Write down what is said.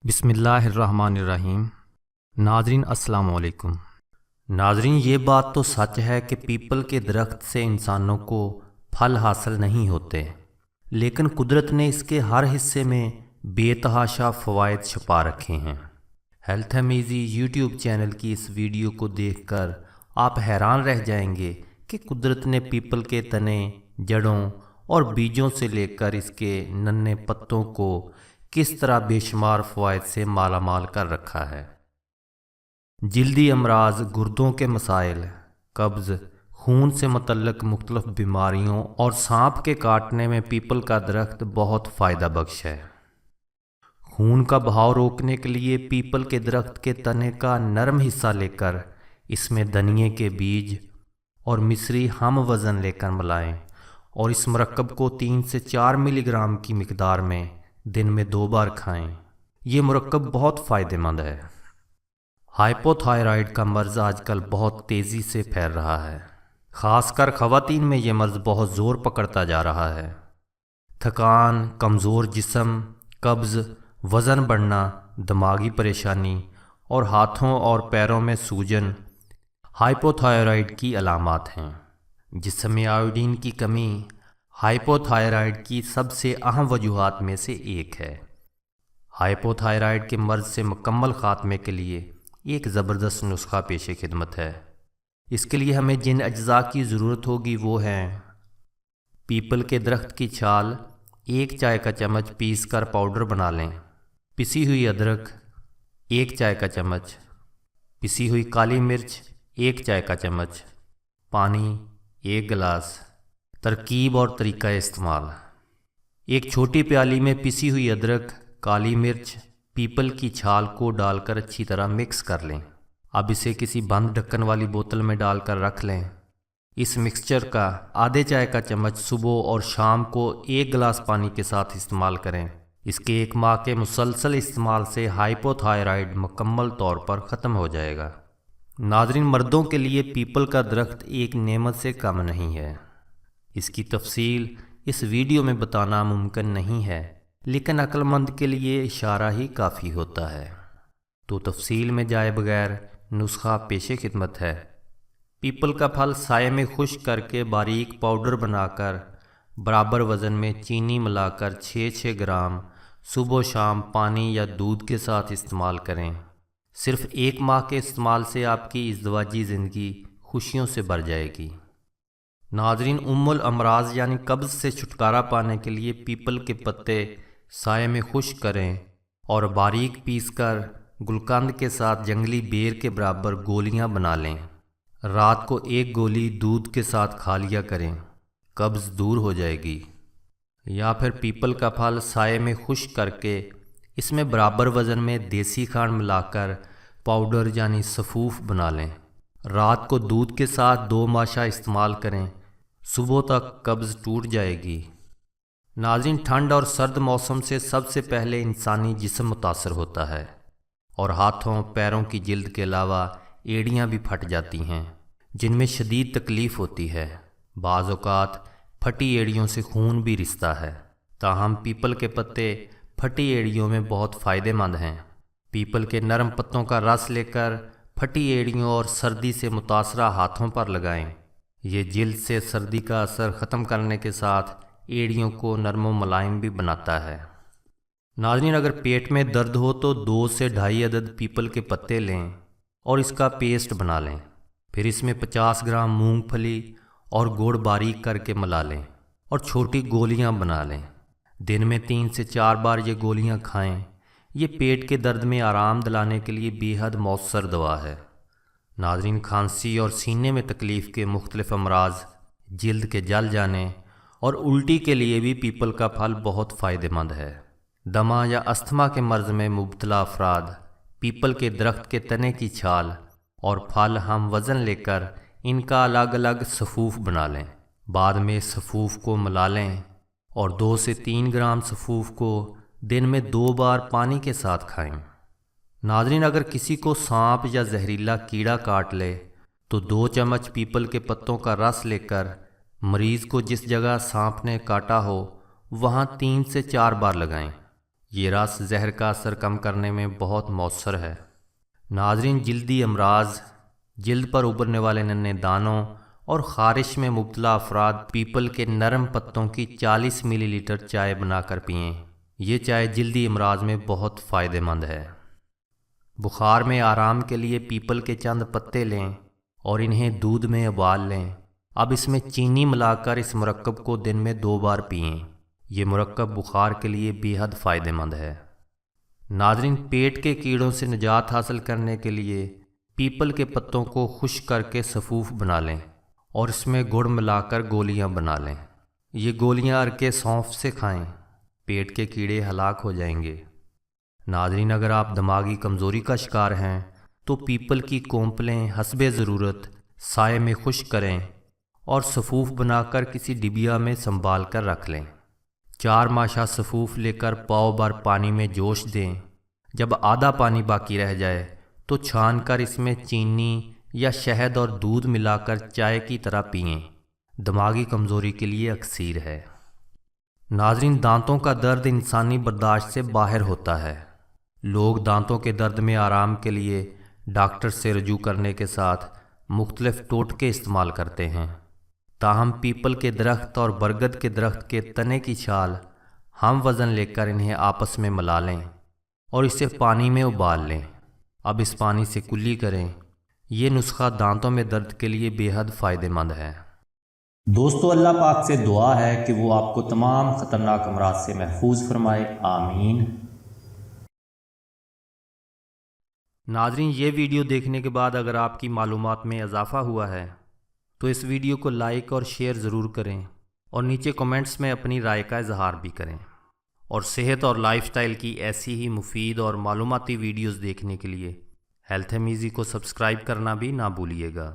بسم اللہ الرحمن الرحیم۔ ناظرین السلام علیکم۔ ناظرین، یہ بات تو سچ ہے کہ پیپل کے درخت سے انسانوں کو پھل حاصل نہیں ہوتے، لیکن قدرت نے اس کے ہر حصے میں بے تحاشا فوائد چھپا رکھے ہیں۔ ہیلتھ امیزی یوٹیوب چینل کی اس ویڈیو کو دیکھ کر آپ حیران رہ جائیں گے کہ قدرت نے پیپل کے تنے، جڑوں اور بیجوں سے لے کر اس کے ننھے پتوں کو کس طرح بے شمار فوائد سے مالا مال کر رکھا ہے۔ جلدی امراض، گردوں کے مسائل، قبض، خون سے متعلق مختلف بیماریوں اور سانپ کے کاٹنے میں پیپل کا درخت بہت فائدہ بخش ہے۔ خون کا بہاؤ روکنے کے لیے پیپل کے درخت کے تنے کا نرم حصہ لے کر اس میں دھنیے کے بیج اور مصری ہم وزن لے کر ملائیں اور اس مرکب کو 3 سے 4 ملی گرام کی مقدار میں دن میں 2 بار کھائیں۔ یہ مرکب بہت فائدہ مند ہے۔ ہائپو تھائرائیڈ کا مرض آج کل بہت تیزی سے پھیل رہا ہے، خاص کر خواتین میں یہ مرض بہت زور پکڑتا جا رہا ہے۔ تھکان، کمزور جسم، قبض، وزن بڑھنا، دماغی پریشانی اور ہاتھوں اور پیروں میں سوجن ہائپو تھائرائیڈ کی علامات ہیں۔ جسم میں آیوڈین کی کمی ہائپو تھائرائیڈ کی سب سے اہم وجوہات میں سے ایک ہے۔ ہائپو تھائرائیڈ کے مرض سے مکمل خاتمے کے لیے ایک زبردست نسخہ پیش خدمت ہے۔ اس کے لیے ہمیں جن اجزاء کی ضرورت ہوگی وہ ہیں: پیپل کے درخت کی چھال 1 چائے کا چمچ پیس کر پاؤڈر بنا لیں، پسی ہوئی ادرک 1 چائے کا چمچ، پسی ہوئی کالی مرچ 1 چائے کا چمچ، پانی 1 گلاس۔ ترکیب اور طریقہ استعمال: ایک چھوٹی پیالی میں پسی ہوئی ادرک، کالی مرچ، پیپل کی چھال کو ڈال کر اچھی طرح مکس کر لیں۔ اب اسے کسی بند ڈھکن والی بوتل میں ڈال کر رکھ لیں۔ اس مکسچر کا آدھے چائے کا چمچ صبح اور شام کو 1 گلاس پانی کے ساتھ استعمال کریں۔ اس کے 1 ماہ کے مسلسل استعمال سے ہائپو تھائرائیڈ مکمل طور پر ختم ہو جائے گا۔ ناظرین، مردوں کے لیے پیپل کا درخت ایک نعمت سے کم نہیں ہے۔ اس کی تفصیل اس ویڈیو میں بتانا ممکن نہیں ہے، لیکن عقل مند کے لیے اشارہ ہی کافی ہوتا ہے۔ تو تفصیل میں جائے بغیر نسخہ پیش خدمت ہے۔ پیپل کا پھل سائے میں خشک کر کے باریک پاؤڈر بنا کر برابر وزن میں چینی ملا کر 6 گرام صبح و شام پانی یا دودھ کے ساتھ استعمال کریں۔ صرف 1 ماہ کے استعمال سے آپ کی ازدواجی زندگی خوشیوں سے بھر جائے گی۔ ناظرین، الامراض یعنی قبض سے چھٹکارا پانے کے لیے پیپل کے پتے سائے میں خشک کریں اور باریک پیس کر گلقند کے ساتھ جنگلی بیر کے برابر گولیاں بنا لیں۔ رات کو 1 گولی دودھ کے ساتھ کھا لیا کریں، قبض دور ہو جائے گی۔ یا پھر پیپل کا پھل سائے میں خشک کر کے اس میں برابر وزن میں دیسی کھنڈ ملا کر پاؤڈر یعنی سفوف بنا لیں۔ رات کو دودھ کے ساتھ 2 ماشا استعمال کریں، صبح تک قبض ٹوٹ جائے گی۔ ناظرین، ٹھنڈ اور سرد موسم سے سب سے پہلے انسانی جسم متاثر ہوتا ہے اور ہاتھوں، پیروں کی جلد کے علاوہ ایڑیاں بھی پھٹ جاتی ہیں، جن میں شدید تکلیف ہوتی ہے۔ بعض اوقات پھٹی ایڑیوں سے خون بھی رستا ہے، تاہم پیپل کے پتے پھٹی ایڑیوں میں بہت فائدہ مند ہیں۔ پیپل کے نرم پتوں کا رس لے کر پھٹی ایڑیوں اور سردی سے متاثرہ ہاتھوں پر لگائیں۔ یہ جلد سے سردی کا اثر ختم کرنے کے ساتھ ایڑیوں کو نرم و ملائم بھی بناتا ہے۔ ناظرین، اگر پیٹ میں درد ہو تو 2 سے 2.5 عدد پیپل کے پتے لیں اور اس کا پیسٹ بنا لیں۔ پھر اس میں 50 گرام مونگ پھلی اور گڑ باریک کر کے ملا لیں اور چھوٹی گولیاں بنا لیں۔ دن میں 3 سے 4 بار یہ گولیاں کھائیں۔ یہ پیٹ کے درد میں آرام دلانے کے لیے بے حد مؤثر دوا ہے۔ ناظرین، کھانسی اور سینے میں تکلیف کے مختلف امراض، جلد کے جل جانے اور الٹی کے لیے بھی پیپل کا پھل بہت فائدہ مند ہے۔ دمہ یا استھما کے مرض میں مبتلا افراد پیپل کے درخت کے تنے کی چھال اور پھل ہم وزن لے کر ان کا الگ الگ سفوف بنا لیں۔ بعد میں سفوف کو ملا لیں اور 2 سے 3 گرام سفوف کو دن میں 2 بار پانی کے ساتھ کھائیں۔ ناظرین، اگر کسی کو سانپ یا زہریلا کیڑا کاٹ لے تو 2 چمچ پیپل کے پتوں کا رس لے کر مریض کو جس جگہ سانپ نے کاٹا ہو وہاں 3 سے 4 بار لگائیں۔ یہ رس زہر کا اثر کم کرنے میں بہت مؤثر ہے۔ ناظرین، جلدی امراض، جلد پر ابھرنے والے ننھے دانوں اور خارش میں مبتلا افراد پیپل کے نرم پتوں کی 40 ملی لیٹر چائے بنا کر پئیں۔ یہ چائے جلدی امراض میں بہت فائدہ مند ہے۔ بخار میں آرام کے لیے پیپل کے چند پتے لیں اور انہیں دودھ میں ابال لیں۔ اب اس میں چینی ملا کر اس مرکب کو دن میں 2 بار پئیں۔ یہ مرکب بخار کے لیے بے حد فائدہ مند ہے۔ ناظرین، پیٹ کے کیڑوں سے نجات حاصل کرنے کے لیے پیپل کے پتوں کو خشک کر کے سفوف بنا لیں اور اس میں گڑ ملا کر گولیاں بنا لیں۔ یہ گولیاں ارکے سونف سے کھائیں، پیٹ کے کیڑے ہلاک ہو جائیں گے۔ ناظرین، اگر آپ دماغی کمزوری کا شکار ہیں تو پیپل کی کونپلیں حسب ضرورت سائے میں خشک کریں اور سفوف بنا کر کسی ڈبیا میں سنبھال کر رکھ لیں۔ 4 ماشا سفوف لے کر پاؤ بھر پانی میں جوش دیں۔ جب آدھا پانی باقی رہ جائے تو چھان کر اس میں چینی یا شہد اور دودھ ملا کر چائے کی طرح پئیں۔ دماغی کمزوری کے لیے اکسیر ہے۔ ناظرین، دانتوں کا درد انسانی برداشت سے باہر ہوتا ہے۔ لوگ دانتوں کے درد میں آرام کے لیے ڈاکٹر سے رجوع کرنے کے ساتھ مختلف ٹوٹکے استعمال کرتے ہیں، تاہم پیپل کے درخت اور برگد کے درخت کے تنے کی چھال ہم وزن لے کر انہیں آپس میں ملا لیں اور اسے پانی میں ابال لیں۔ اب اس پانی سے کلی کریں۔ یہ نسخہ دانتوں میں درد کے لیے بے حد فائدہ مند ہے۔ دوستو، اللہ پاک سے دعا ہے کہ وہ آپ کو تمام خطرناک امراض سے محفوظ فرمائے، آمین۔ ناظرین، یہ ویڈیو دیکھنے کے بعد اگر آپ کی معلومات میں اضافہ ہوا ہے تو اس ویڈیو کو لائک اور شیئر ضرور کریں اور نیچے کمنٹس میں اپنی رائے کا اظہار بھی کریں، اور صحت اور لائف سٹائل کی ایسی ہی مفید اور معلوماتی ویڈیوز دیکھنے کے لیے ہیلتھ ایم ایزی کو سبسکرائب کرنا بھی نہ بھولیے گا۔